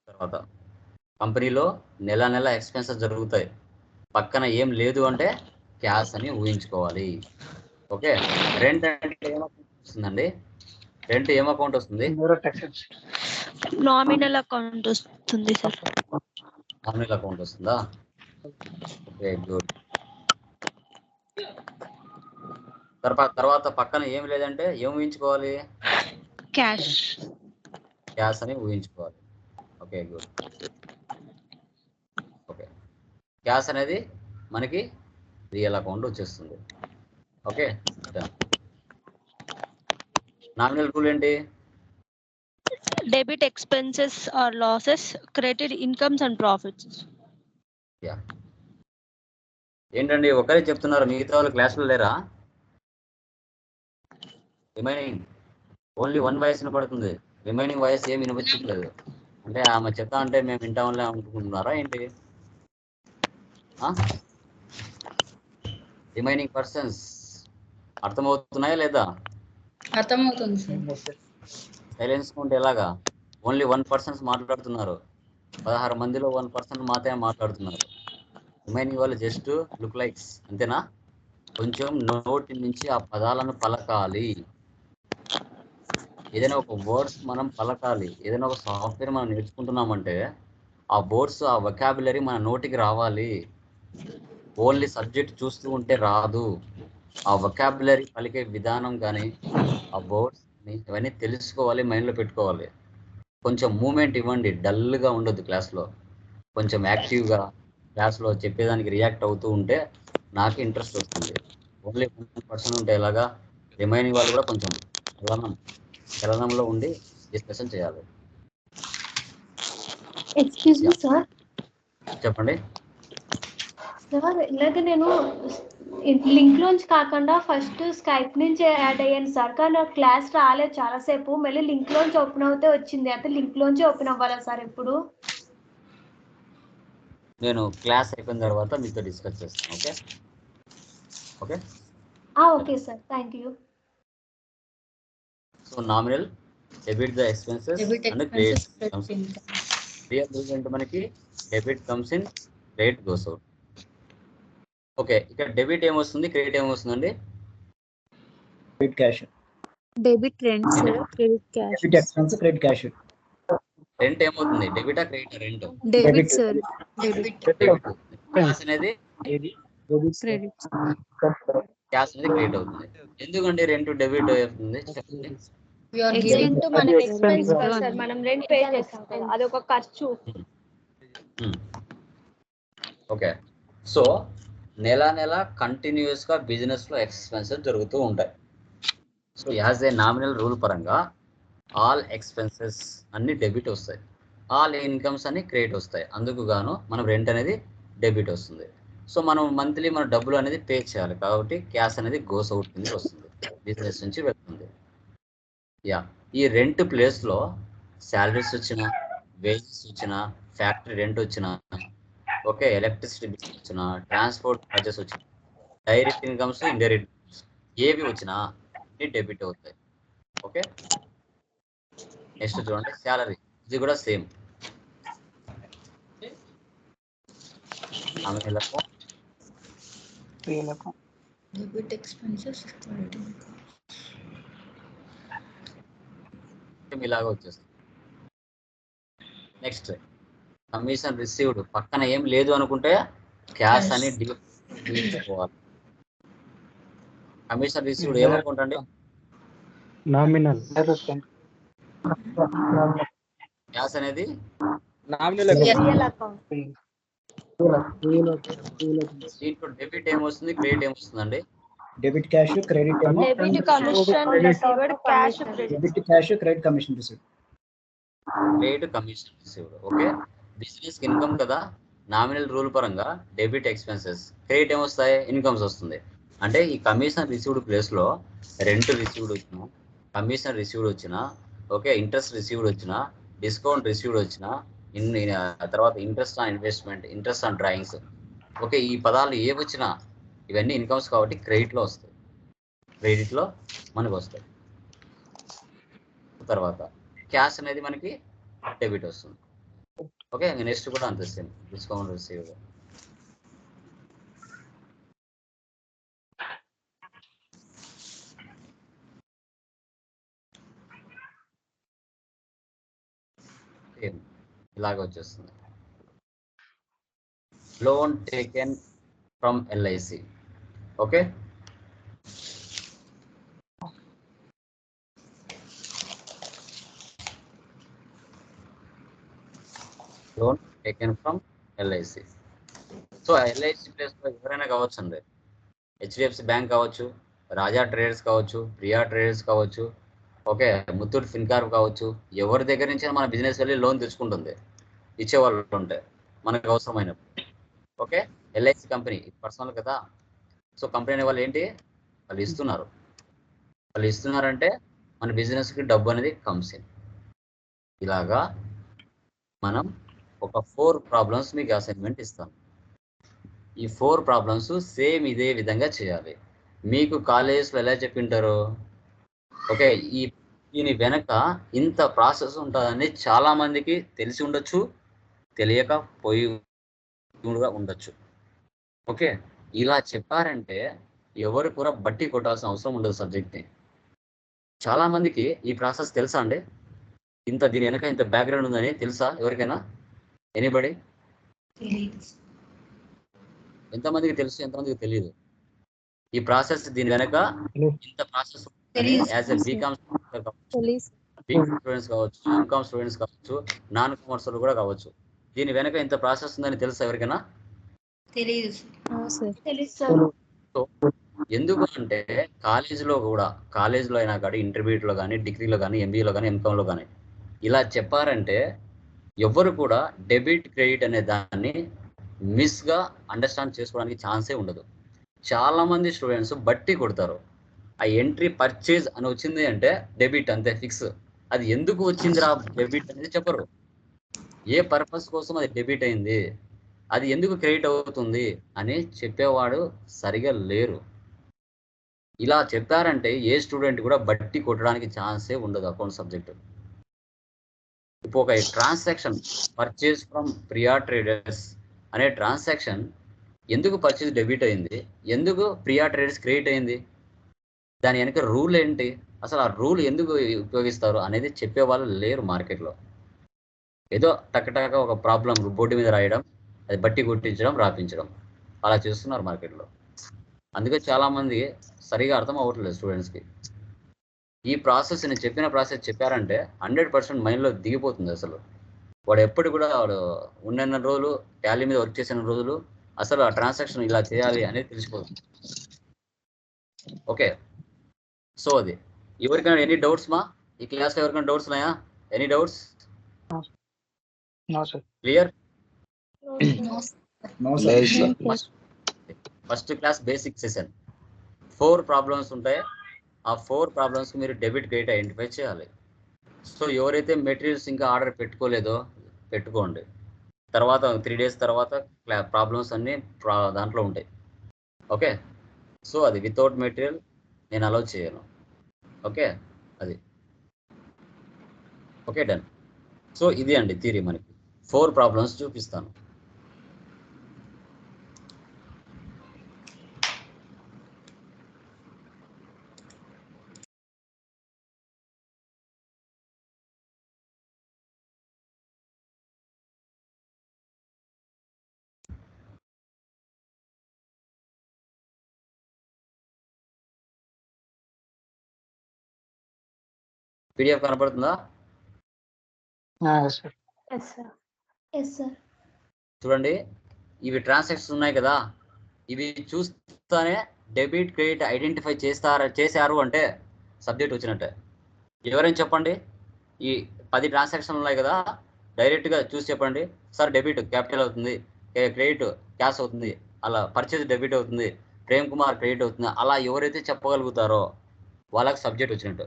తర్వాత కంపెనీలో నెల నెల ఎక్స్పెన్సెస్ జరుగుతాయి, పక్కన ఏం లేదు అంటే క్యాష్ అని ఊహించుకోవాలి. ఓకే, రెంట్ అంటే ఏం అకౌంట్ వస్తుందండి? రెంట్ ఏం అకౌంట్ వస్తుంది?
నామినల్ అకౌంట్ వస్తుంది సార్.
నామినల్ అకౌంట్ వస్తుందా? Okay, good. తర్వాత పక్కన ఏం లేదంటే ఏం ఊహించుకోవాలి?
క్యాష్.
క్యాష్ అని ఊహించుకోవాలి. Okay, good. ఓకే, క్యాష్ అనేది మనకి రియల్ అకౌంట్ వచ్చేస్తుంది. ఓకే, నామినల్ రూల్ ఏంటి?
Debit expenses or losses, credit incomes and profits.
Yeah, ఏంటండి ఒకరే చెప్తున్నారు, మిగతా వాళ్ళు క్లాస్లో లేరా? రిమైనింగ్ ఓన్లీ వన్ వాయిస్ వినపడుతుంది, రిమైనింగ్ వాయిస్ ఏమి వినిపించట్లేదు. అంటే ఆమె చెప్తా అంటే మేము వింటామని అనుకుంటున్నారా ఏంటి? రిమైనింగ్ పర్సన్స్ అర్థమవుతున్నాయా లేదా?
అర్థమవుతుంది సార్.
సైలెన్స్ ఉంటే ఎలాగా? ఓన్లీ 1% మాట్లాడుతున్నారు, 16 మందిలో 1% మాత్రమే మాట్లాడుతున్నారు. రిమైనింగ్ వాళ్ళు జస్ట్ లుక్ లైక్స్, అంతేనా? కొంచెం నోటి నుంచి ఆ పదాలను పలకాలి. ఏదైనా ఒక వర్డ్స్ మనం పలకాలి. ఏదైనా ఒక సాఫ్ట్వేర్ మనం నేర్చుకుంటున్నామంటే ఆ వర్డ్స్, ఆ వొకాబులరీ మన నోటికి రావాలి. ఓన్లీ సబ్జెక్ట్ చూస్తూ ఉంటే రాదు. ఆ వొకాబులరీ పలికే విధానం కానీ ఆ వర్డ్స్ ఇవన్నీ తెలుసుకోవాలి, మైండ్లో పెట్టుకోవాలి. కొంచెం మూమెంట్ ఇవ్వండి, డల్గా ఉండొద్దు క్లాస్లో. కొంచెం యాక్టివ్గా క్లాస్లో చెప్పేదానికి రియాక్ట్ అవుతూ ఉంటే నాకు ఇంట్రెస్ట్ వస్తుంది. ఓన్లీ 1% ఉంటే ఎలాగా? రిమైనింగ్ వాళ్ళు కూడా కొంచెం చలనంలో ఉండి డిస్కషన్ చేయాలి.
Excuse me sir.
చెప్పండి
సార్, ఇలాగ నేను లింక్ లోంచి కాకుండా ఫస్ట్ స్కైప్ నుంచి యాడ్ అయ్యాను సార్, కానీ నాకు క్లాస్ రాలేదు చాలాసేపు. మళ్ళీ లింక్ లోంచి ఓపెన్ అవుతే వచ్చింది, అంటే లింక్ లోంచి ఓపెన్ అవ్వాలా సార్ ఇప్పుడు?
నేను క్లాస్ అయిపోయిన తర్వాత మీతో డిస్కస్ చేస్తాను. Okay okay
okay sir, thank you.
So nominal, debit the expenses and credit comes in. Real rule అంటే మనకి debit comes in, credit goes out. Okay, ఇక్కడ డెబిట్ ఏమొస్తుంది, క్రెడిట్ ఏమొస్తుందండి?
Debit cash. Debit rent sir, credit cash.
Debit expense, credit cash.
Rent ఏమవుతుంది? డెబిటా credit? Rent
debit sir, debit.
Cash అనేది
క్రెడిట్.
క్యాష్ అనేది క్రెడిట్ అవుతుంది. ఎందుకండి రెంట్ డెబిట్ అవుతుంది చెప్పండి?
రెంట్ మనకి ఎక్స్పెన్స్ కదా సార్, మనం రెంట్ పే చేస్తాం కదా, అది ఒక ఖర్చు.
ఓకే, సో నెల నెల కంటిన్యూస్ గా బిజినెస్ లో ఎక్స్పెన్సెస్ జరుగుతూ ఉంటాయి. So as a nominal rule పరంగా ఆల్ ఎక్స్పెన్సెస్ అన్ని డెబిట్ వస్తాయి, ఆల్ ఇన్కమ్స్ అన్ని క్రెడిట్ వస్తాయి. అందుకు గాను మనం రెంట్ అనేది డెబిట్ వస్తుంది. సో మనం మంత్లీ మన డబ్బులు అనేది పే చేయాలి, కాబట్టి క్యాష్ అనేది గోస్ అవుట్ కింద వస్తుంది, బిజినెస్ నుంచి వెళ్తుంది. యా, ఈ రెంట్ ప్లేస్లో శాలరీస్ వచ్చిన, వేజెస్ వచ్చిన, ఫ్యాక్టరీ రెంట్ వచ్చిన, ఓకే, ఎలక్ట్రిసిటీ బిల్స్ వచ్చిన, ట్రాన్స్పోర్ట్ చార్జెస్ వచ్చిన, డైరెక్ట్ ఇన్కమ్స్, ఇండైరెక్ట్ ఇన్కమ్స్ ఏవి వచ్చినా అన్ని డెబిట్ అవుతాయి. ఓకే, నెక్స్ట్ చూడండి శాలరీ, ఇది కూడా సేమ్.
డెబిట్ ఎక్స్పెన్సెస్,
ఇలాగా వచ్చేస్తుంది. నెక్స్ట్ కమిషన్ రిసీవ్డ్ పక్కన ఏం లేదు అనుకుంటే క్యాష్ అని పోవాలి. కమిషన్ రిసీవ్డ్ ఏమనుకుంటండి?
నామినల్
క్యాష్ అనేది
నామినల్
రియల్ అకౌంట్.
దీంట్లో డెబిట్ ఏమొస్తుంది, క్రెడిట్ ఏమొస్తుందండి?
డెబిట్ క్యాష్, క్రెడిట్ ఏమో
debit commission received, cash
debit cash, credit commission received.
Credit commission received. Okay, business income కదా, నామినల్ రూల్ పరంగా డెబిట్ ఎక్స్పెన్సెస్, క్రెడిట్ ఏమొస్తాయి? ఇన్కమ్స్ వస్తుంది. అంటే ఈ కమిషన్ రిసీవ్డ్ ప్లేస్లో రెంట్ రిసీవ్డ్ వచ్చిన, కమిషన్ రిసీవ్డ్ వచ్చిన, ఓకే, ఇంట్రెస్ట్ రిసీవ్డ్ వచ్చిన, డిస్కౌంట్ రిసీవ్డ్ వచ్చిన, తర్వాత interest on investment, interest on drawings, okay, ఈ పదాలు ఏ వచ్చినా ఇవన్నీ ఇన్కమ్స్ కాబట్టి క్రెడిట్లో వస్తాయి, క్రెడిట్లో మనకు వస్తాయి. తర్వాత క్యాష్ అనేది మనకి డెబిట్ వస్తుంది. ఓకే, నెక్స్ట్ కూడా అంతే సేమ్, డిస్కౌంట్ రిసీవ్. ఇలాగ వచ్చేస్తుంది. Loan taken from LIC. Okay, loan taken from LIC. So LIC ప్లేస్లో ఎవరైనా కావచ్చు అండి, హెచ్డిఎఫ్సి బ్యాంక్ కావచ్చు, రాజా ట్రేడర్స్ కావచ్చు, ప్రియా ట్రేడర్స్ కావచ్చు, ఓకే, ముత్తూట్ ఫిన్కార్ప్ కావచ్చు, ఎవరి దగ్గర నుంచి మన బిజినెస్ వెళ్ళి లోన్ తెచ్చుకుంటుంది ఇచ్చేవాళ్ళు ఉంటే మనకు అవసరమైనప్పుడు. ఓకే, ఎల్ఐసి కంపెనీ పర్సనల్ కదా, సో కంపెనీ అనే వాళ్ళు ఏంటి, వాళ్ళు ఇస్తున్నారు. వాళ్ళు ఇస్తున్నారంటే మన బిజినెస్కి డబ్బు అనేది కమ్స్ ఇన్. ఇలాగా మనం ఒక 4 ప్రాబ్లమ్స్ మీకు అసైన్మెంట్ ఇస్తాం. ఈ 4 ప్రాబ్లమ్స్ సేమ్ ఇదే విధంగా చేయాలి. మీకు కాలేజ్లో ఎలా చెప్పింటారు, ఓకే, దీని వెనక ఇంత ప్రాసెస్ ఉంటుందని చాలా మందికి తెలిసి ఉండొచ్చు, తెలియకపోయి ఉండొచ్చు. ఓకే, ఇలా చెప్పారంటే ఎవరు కూడా బట్టి కొట్టాల్సిన అవసరం ఉండదు సబ్జెక్ట్ని. చాలా మందికి ఈ ప్రాసెస్ తెలుసా అండి? దీని వెనక ఇంత బ్యాక్గ్రౌండ్ ఉందని తెలుసా ఎవరికైనా? ఎనీబడి? ఎంతమందికి తెలుసు, ఎంతమందికి తెలియదు ఈ ప్రాసెస్? దీని వెనక ఇంత process as a BCom students కావచ్చు, ఎంకామ్ స్టూడెంట్స్ కావచ్చు, నాన్ కామర్స్ కూడా కావచ్చు, దీని వెనక ఇంత ప్రాసెస్ ఉందని తెలుసా ఎవరికైనా? సో ఎందుకు అంటే కాలేజ్లో అయినా కానీ, ఇంటర్మీడియట్లో కానీ, డిగ్రీలో కానీ, ఎంబీఏలో కానీ, ఎంకామ్లో కానీ ఇలా చెప్పారంటే ఎవరు కూడా డెబిట్ క్రెడిట్ అనే దాన్ని మిస్గా అండర్స్టాండ్ చేసుకోవడానికి ఛాన్సే ఉండదు. చాలామంది స్టూడెంట్స్ బట్టి కొడతారు. ఆ ఎంట్రీ పర్చేజ్ అని వచ్చింది అంటే డెబిట్ అంతే ఫిక్స్. అది ఎందుకు వచ్చింది రా డెబిట్ అనేది చెప్పరు. ఏ పర్పస్ కోసం అది డెబిట్ అయింది, అది ఎందుకు క్రెడిట్ అవుతుంది అని చెప్పేవాడు సరిగా లేరు. ఇలా చెప్పారంటే ఏ స్టూడెంట్ కూడా బట్టి కొట్టడానికి ఛాన్సే ఉండదు అకౌంట్ సబ్జెక్టు. ఇప్పుడు ఒక transaction purchase from Priya traders అనే ట్రాన్సాక్షన్ ఎందుకు పర్చేజ్ డెబిట్ అయింది, ఎందుకు ప్రియా ట్రేడర్స్ క్రెడిట్ అయింది, దాని వెనక రూల్ ఏంటి, అసలు ఆ రూల్ ఎందుకు ఉపయోగిస్తారు అనేది చెప్పేవాళ్ళు లేరు మార్కెట్లో. ఏదో టక్కటక్క ఒక ప్రాబ్లం బోర్డు మీద రాయడం, అది బట్టి కొట్టించడం, రాపించడం, అలా చేస్తున్నారు మార్కెట్లో. అందుకే చాలామంది సరిగా అర్థం అవ్వట్లేదు స్టూడెంట్స్కి. ఈ ప్రాసెస్ నేను చెప్పిన ప్రాసెస్ చెప్పారంటే 100% మైండ్లో దిగిపోతుంది. అసలు వాడు ఎప్పుడు కూడా వాడు ఉన్న రోజులు టాలీ మీద వర్క్ చేసిన రోజులు అసలు ఆ ట్రాన్సాక్షన్ ఇలా చేయాలి అనేది తెలిసిపోతుంది. ఓకే, సో అది ఎవరికైనా ఎనీ డౌట్స్ మా ఈ క్లాస్లో ఎవరికైనా డౌట్స్ ఉన్నాయా? Any doubts? Clear? First class basic session 4 problems ఉంటాయి. ఆ 4 ప్రాబ్లమ్స్కి మీరు డెబిట్ క్రెడిట్ ఐడెంటిఫై చేయాలి. సో ఎవరైతే మెటీరియల్స్ ఇంకా ఆర్డర్ పెట్టుకోలేదో పెట్టుకోండి. తర్వాత 3 days తర్వాత ప్రాబ్లమ్స్ అన్నీ దాంట్లో ఉంటాయి. ఓకే, సో అది వితౌట్ మెటీరియల్ నేను అలౌ చేయను. ఓకే, అది ఓకే, డన్. సో ఇది అండి థియరీ. మనకి 4 ప్రాబ్లమ్స్ చూపిస్తాను. పీడిఎఫ్ కనపడుతుందా?
Sir
yes sir.
చూడండి, ఇవి ట్రాన్సాక్షన్స్ ఉన్నాయి కదా, ఇవి చూస్తానే డెబిట్ క్రెడిట్ ఐడెంటిఫై చేశారు అంటే సబ్జెక్ట్ వచ్చినట్టే. ఎవరైనా చెప్పండి, ఈ 10 ట్రాన్సాక్షన్లు ఉన్నాయి కదా, డైరెక్ట్గా చూసి చెప్పండి సార్ డెబిట్ క్యాపిటల్ అవుతుంది, క్రెడిట్ క్యాష్ అవుతుంది, అలా పర్చేజ్ డెబిట్ అవుతుంది, ప్రేమ్ కుమార్ క్రెడిట్ అవుతుంది, అలా ఎవరైతే చెప్పగలుగుతారో వాళ్ళకి సబ్జెక్ట్ వచ్చినట్టు.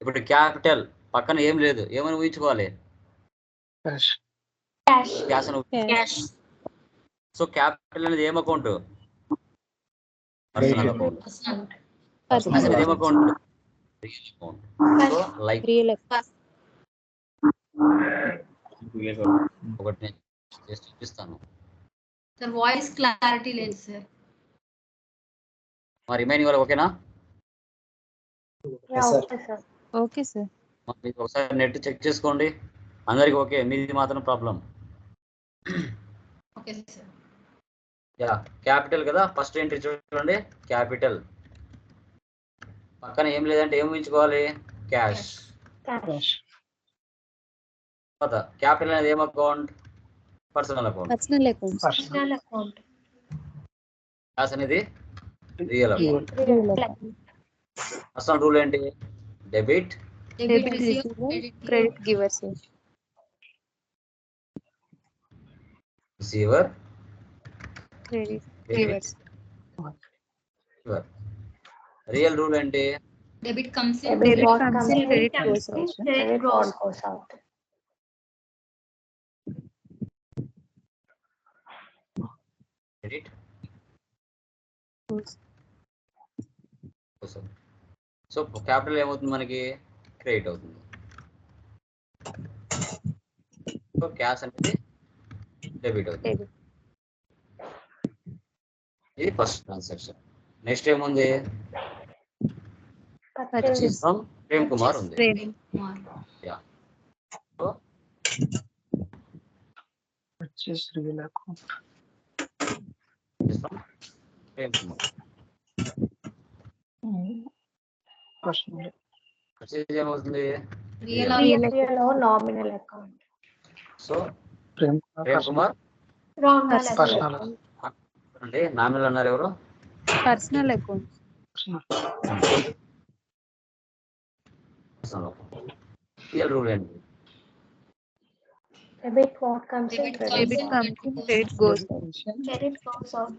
ఇప్పుడు క్యాపిటల్ పక్కన ఏం లేదు, ఏమని ఊహించుకోవాలి? క్యాష్ అని. సో క్యాపిటల్ అనేది ఏం అకౌంట్? Personal account. అనేది ఏం account? Real account. So like ఒకటి నేను చూపిస్తాను.
సార్ వాయిస్ క్లారిటీ లేదు సార్.
మా రిమైనింగ్ వాళ్ళు ఓకేనా?
Okay sir.
మీకు ఒకసారి నెట్ చెక్ చేసుకోండి, అందరికి ఓకే, మీది మాత్రం problem.
Okay sir.
Yeah, capital కదా, ఫస్ట్ ఎంట్రీ చూడండి, క్యాపిటల్ పక్కన ఏం లేదంటే ఏం ఊహించుకోవాలి? క్యాష్. క్యాపిటల్ అనేది ఏం అకౌంట్? Personal account. క్యాష్ అనేది రియల్ అకౌంట్. పర్సనల్ రూల్ ఏంటి? Debit
credit givers.
Receiver
credit givers.
Real rule ఏంటి?
Debit comes in
credit goes out.
Credit. So capital ఏమవుతుంది మనకి? క్రెడిట్ అవుతుంది. సో క్యాష్ అనేది డెబిట్ అవుతుంది. ఇది ఫస్ట్ ట్రాన్సాక్షన్. నెక్స్ట్ ఏముంది? పర్చేస్ ఫ్రమ్ ప్రేమ్ కుమార్ ఉంది. Yeah, so
purchase real account.
Prem Kumar. Purchase ఏమవుతుంది?
Nominal account.
So
Prem
Kumar
personal
అంటే నామినల్ అన్నారు ఎవరు?
Personal account.
రియల్ రూల్ ఏంటి?
Debit what comes in,
Debit comes in, credit goes out.
credit goes out.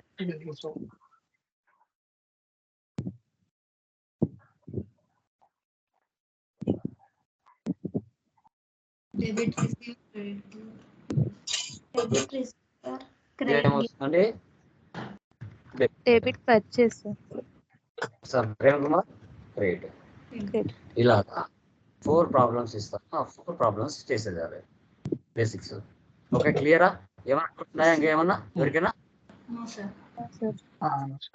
Debit receive
Debit receiver, credit
ఏమవుతుందండి?
Debit purchase.
Sir Prem Kumar credit. ఇలాగా 4 ప్రాబ్లమ్స్ ఇస్తాను, ఆ 4 ప్రాబ్లమ్స్ చేసేదారు బేసిక్స్. ఓకే, క్లియరా? ఏమన్నా ఉన్నాయా? ఇంకేమన్నా ఎవరికైనా
నో సార్.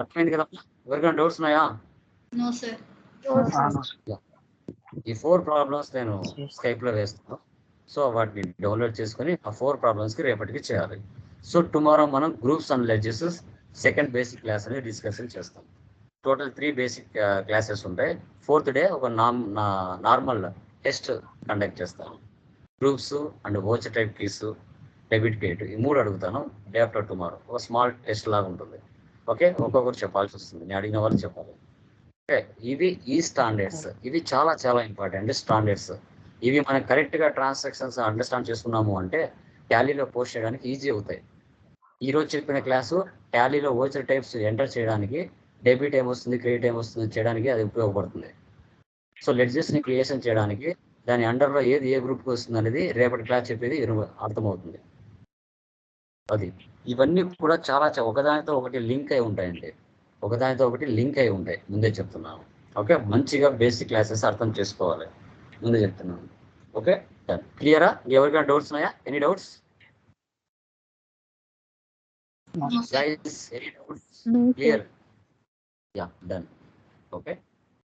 అర్థమైంది కదా? ఎవరికైనా డౌట్స్ ఉన్నాయా?
No sir.
ఈ 4 ప్రాబ్లమ్స్ నేను స్కైప్ లో వేస్తాను. సో వాటిని డౌన్లోడ్ చేసుకుని ఆ 4 ప్రాబ్లమ్స్ కి రేపటికి చేయాలి. సో టుమారో మనం groups analyses second basic class అనేది డిస్కషన్ చేస్తాం. టోటల్ 3 బేసిక్ క్లాసెస్ ఉంటాయి. 4th డే ఒక నార్మల్ టెస్ట్ కండక్ట్ చేస్తాను. Groups and voucher type keys, debit credit, ఈ 3 అడుగుతాను. డే ఆఫ్టర్ టుమారో ఒక స్మాల్ టెస్ట్ లాగా ఉంటుంది. ఓకే, ఒక్కొక్కరు చెప్పాల్సి వస్తుంది, నేను అడిగిన వాళ్ళు చెప్పాలి. ఓకే, ఇవి ఈ స్టాండర్డ్స్, ఇవి చాలా చాలా ఇంపార్టెంట్ స్టాండర్డ్స్. ఇవి మనం కరెక్ట్గా ట్రాన్సాక్షన్స్ అండర్స్టాండ్ చేసుకున్నాము అంటే టాలీలో పోస్ట్ చేయడానికి ఈజీ అవుతాయి. ఈరోజు చెప్పిన క్లాసు టాలీలో వోచర్ టైప్స్ ఎంటర్ చేయడానికి, డెబిట్ ఏమొస్తుంది, క్రెడిట్ ఏమొస్తుంది చేయడానికి అది ఉపయోగపడుతుంది. సో లెడ్జెస్ని క్రియేషన్ చేయడానికి దాని అండర్లో ఏది ఏ గ్రూప్కి వస్తుంది అనేది రేపటి క్లాస్ చెప్పేది అర్థమవుతుంది. అది ఇవన్నీ కూడా చాలా ఒకదానితో ఒకటి లింక్ అయి ఉంటాయండి, ఒకదానితో ఒకటి లింక్ అయి ఉంటాయి. ముందే చెప్తున్నాను. ఓకే, మంచిగా బేసిక్ క్లాసెస్ అర్థం చేసుకోవాలి, ముందే చెప్తున్నాను. Okay, done. క్లియరా? ఎవరికైనా డౌట్స్ ఉన్నాయా? Any doubts? Guys, any doubts? Clear? Yeah, done. Okay.